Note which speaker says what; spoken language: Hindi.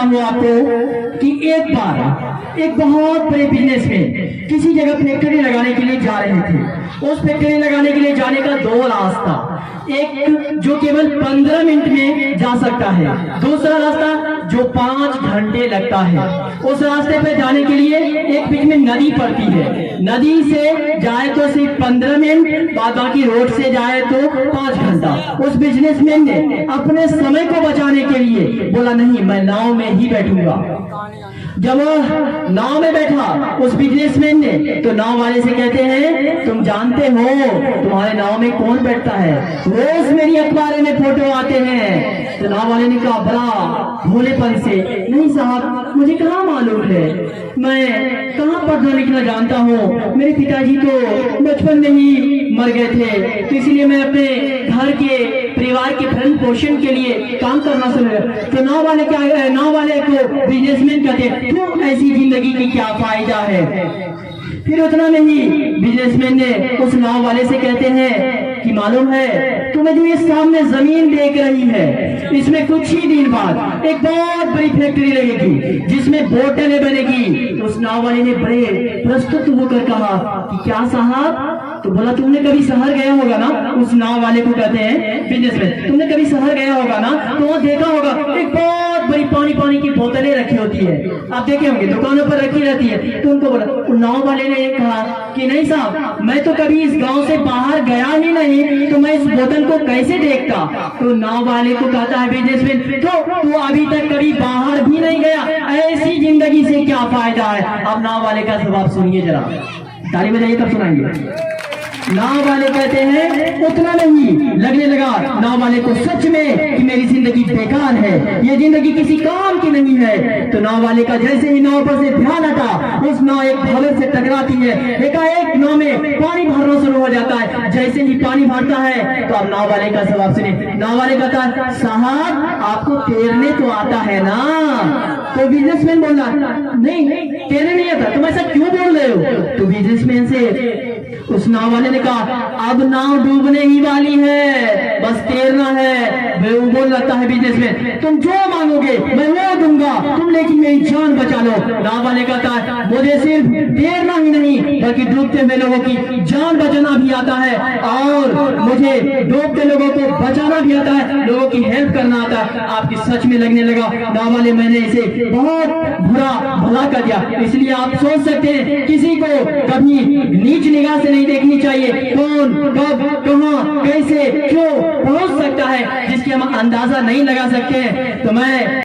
Speaker 1: हूँ आपको कि एक बार एक बहुत बड़े बिजनेस में किसी जगह फैक्ट्री लगाने के लिए जा रहे थे। उस फैक्ट्री लगाने के लिए जाने का दो रास्ता, एक जो केवल 15 मिनट में जा सकता है, दूसरा रास्ता जो 5 घंटे लगता है। उस रास्ते पे जाने के लिए एक बीच में नदी पड़ती है, नदी से जाए तो सिर्फ 15 मिनट, बाकी रोड से जाए तो 5 घंटा। उस बिजनेसमैन ने अपने समय को बचाने के लिए बोला नहीं, मैं नाव में ही बैठूंगा। जब वो नाव में बैठा उस बिजनेसमैन ने, तो नाव वाले से कहते हैं तुम जानते हो तुम्हारे नाव में कौन बैठता है, रोज मेरी अखबार में फोटो आते हैं। तो नाव वाले ने कहा बड़ा भोलेपन से, नहीं साहब मुझे कहाँ मालूम है, मैं कहाँ पढ़ना लिखना जानता हूँ, मेरे पिताजी तो बचपन में ही मर गए थे, तो इसलिए मैं अपने घर के परिवार के भरण पोषण के लिए काम करना शुरू किया। तो नाव वाले को बिजनेसमैन कहते तो ऐसी जिंदगी की क्या फायदा है। फिर उतना नहीं, बिजनेसमैन ने उस नाव वाले से कहते हैं कि मालूम है तुम्हें जो ये सामने जमीन देख रही है, इसमें कुछ ही दिन बाद एक बहुत बड़ी फैक्ट्री लगेगी जिसमें बोतलें बनेगी। उस नाव वाले ने बड़े प्रस्तुत होकर कहा कि क्या साहब, तो बोला तुमने कभी शहर गया होगा ना। उस नाव वाले को कहते हैं बिजनेसमैन, तुमने कभी शहर गया होगा ना, तो वहाँ देखा होगा एक बहुत बड़ी पानी की बोतलें रखी होती है, आप देखे होंगे दुकानों पर रखी रहती है। तो उनको बोला, नाव वाले ने कहा कि नहीं साहब, मैं तो कभी इस गांव से बाहर गया ही नहीं, तो मैं इस बोतल को कैसे देखता। तो नाव वाले को कहता है बिजनेसमैन, तो तू अभी तक कभी बाहर भी नहीं गया, ऐसी जिंदगी से क्या फायदा है। अब नाव वाले का जवाब सुनिए जरा, ताली बजाइए तब सुनाएंगे। नाव वाले कहते हैं उतना नहीं, लगने लगा नाव वाले को सच में कि मेरी जिंदगी बेकार है, ये जिंदगी किसी काम की नहीं है। तो नाव वाले का जैसे ही नाव पर से ध्यान हटा, उस नाव एक भंवर से टकराती है, एकाएक नाव में पानी भरना शुरू हो जाता है। जैसे ही पानी भरता है तो अब नाव वाले का जवाब सुने। नाव वाले कहता है साहब आपको तैरने तो आता है ना। तो बिजनेसमैन बोला नहीं तैरने नहीं आता, तुम ऐसा क्यों बोल रहे हो। तो बिजनेसमैन से उस नाव वाले ने कहा अब नाव डूबने ही वाली है, बस तैरना है। वो बोल लगता है बिजनेसमैन, तुम जो मांगोगे मैं वो दूंगा, तुम लेकिन मेरी जान बचा लो। नाव वाले कहता है मुझे सिर्फ तैरना ही नहीं बल्कि डूबते हुए लोगों की जान बचाना भी आता है, और मुझे डूबते लोगों को बचाना भी आता है, लोगों की हेल्प करना आता है। आपकी सच में लगने लगा नाव वाले मैंने इसे बहुत बुरा भला कर दिया। इसलिए आप सोच सकते हैं किसी को कभी नीच निगाह से नहीं देखनी चाहिए, कौन कब कहां कैसे क्यों पहुंच सकता है जिसकी हम अंदाजा नहीं लगा सकते। तो मैं